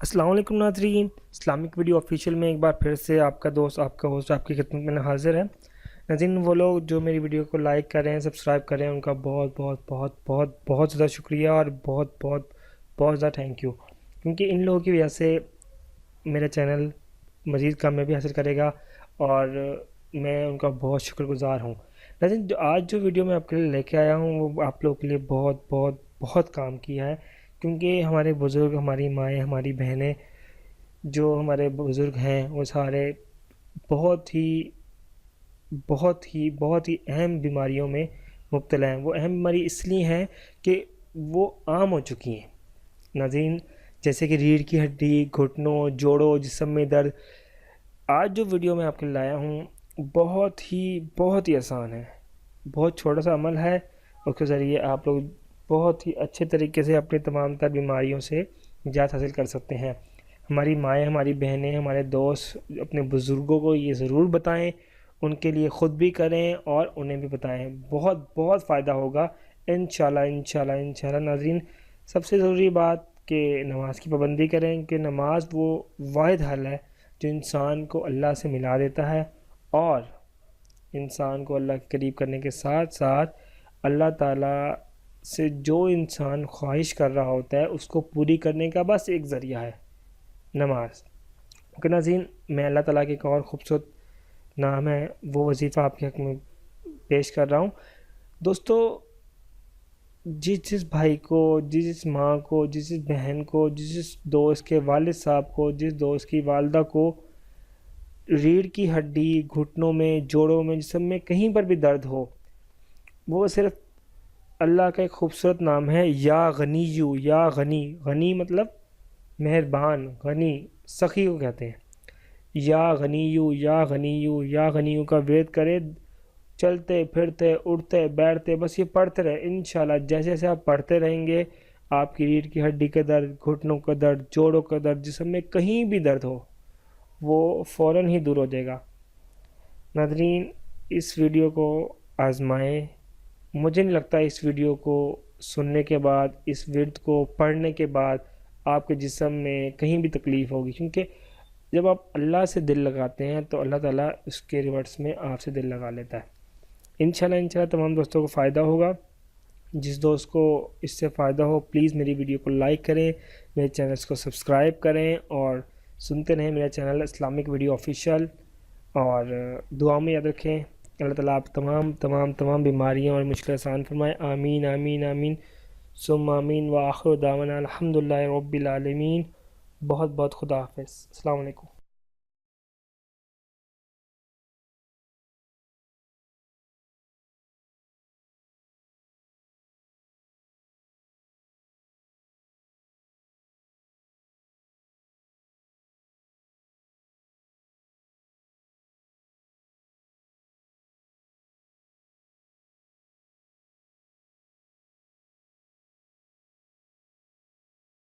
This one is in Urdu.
السلام علیکم ناظرین، اسلامک ویڈیو آفیشیل میں ایک بار پھر سے آپ کا دوست، آپ کا ہوسٹ آپ کی خدمت میں حاضر ہے۔ ناظرین، وہ لوگ جو میری ویڈیو کو لائک کریں، سبسکرائب کریں، ان کا بہت بہت بہت بہت بہت زیادہ شکریہ اور بہت بہت بہت زیادہ تھینک یو، کیونکہ ان لوگوں کی وجہ سے میرا چینل مزید کامیابی حاصل کرے گا اور میں ان کا بہت شکر گزار ہوں۔ ناظرین، آج جو ویڈیو میں آپ کے لیے لے کے آیا ہوں وہ آپ لوگوں کے لیے بہت بہت بہت کام کیا ہے، کیونکہ ہمارے بزرگ، ہماری مائیں، ہماری بہنیں، جو ہمارے بزرگ ہیں وہ سارے بہت ہی بہت ہی بہت ہی اہم بیماریوں میں مبتلا ہیں۔ وہ اہم بیماری اس لیے ہیں کہ وہ عام ہو چکی ہیں ناظرین، جیسے کہ ریڑھ کی ہڈی، گھٹنوں، جوڑوں، جسم میں درد۔ آج جو ویڈیو میں آپ کے لیے لایا ہوں بہت ہی آسان ہے، بہت چھوٹا سا عمل ہے، اس کے ذریعے آپ لوگ بہت ہی اچھے طریقے سے اپنی تمام تر بیماریوں سے نجات حاصل کر سکتے ہیں۔ ہماری مائیں، ہماری بہنیں، ہمارے دوست اپنے بزرگوں کو یہ ضرور بتائیں، ان کے لیے خود بھی کریں اور انہیں بھی بتائیں، بہت بہت فائدہ ہوگا انشاءاللہ انشاءاللہ انشاءاللہ۔ ناظرین، سب سے ضروری بات کہ نماز کی پابندی کریں، کہ نماز وہ واحد حل ہے جو انسان کو اللہ سے ملا دیتا ہے اور انسان کو اللہ کے قریب کرنے کے ساتھ ساتھ اللہ تعالیٰ سے جو انسان خواہش کر رہا ہوتا ہے اس کو پوری کرنے کا بس ایک ذریعہ ہے، نماز۔ کہ ناظرین، میں اللہ تعالیٰ کے ایک اور خوبصورت نام ہے وہ وظیفہ آپ کے حق میں پیش کر رہا ہوں۔ دوستو، جس بھائی کو، جس ماں کو، جس بہن کو، جس دوست کے والد صاحب کو، جس دوست کی والدہ کو ریڑھ کی ہڈی، گھٹنوں میں، جوڑوں میں، جسم میں کہیں پر بھی درد ہو، وہ صرف اللہ کا ایک خوبصورت نام ہے یا غنیو، یا غنی، غنی مطلب مہربان، غنی سخی کو کہتے ہیں۔ یا غنیو، یا غنیو، یا غنیو کا ورد کرے، چلتے پھرتے اٹھتے بیٹھتے بس یہ پڑھتے رہے، انشاءاللہ جیسے جیسے آپ پڑھتے رہیں گے آپ کی ریڑھ کی ہڈی کا درد، گھٹنوں کا درد، جوڑوں کا درد، جسم میں کہیں بھی درد ہو وہ فوراً ہی دور ہو جائے گا۔ ناظرین، اس ویڈیو کو آزمائیں۔ مجھے نہیں لگتا اس ویڈیو کو سننے کے بعد، اس ورد کو پڑھنے کے بعد آپ کے جسم میں کہیں بھی تکلیف ہوگی، کیونکہ جب آپ اللہ سے دل لگاتے ہیں تو اللہ تعالیٰ اس کے ریورس میں آپ سے دل لگا لیتا ہے۔ انشاءاللہ تمام دوستوں کو فائدہ ہوگا۔ جس دوست کو اس سے فائدہ ہو پلیز میری ویڈیو کو لائک کریں، میرے چینلز کو سبسکرائب کریں اور سنتے رہیں میرا چینل اسلامک ویڈیو آفیشیل، اور دعا میں یاد رکھیں۔ اللہ تعالیٰ آپ تمام بیماریاں اور مشکل آسان فرمائے، آمین آمین آمین ثم آمین، وآخر دعوانا الحمدللہ رب العالمین۔ بہت بہت خدا حافظ، السلام علیکم۔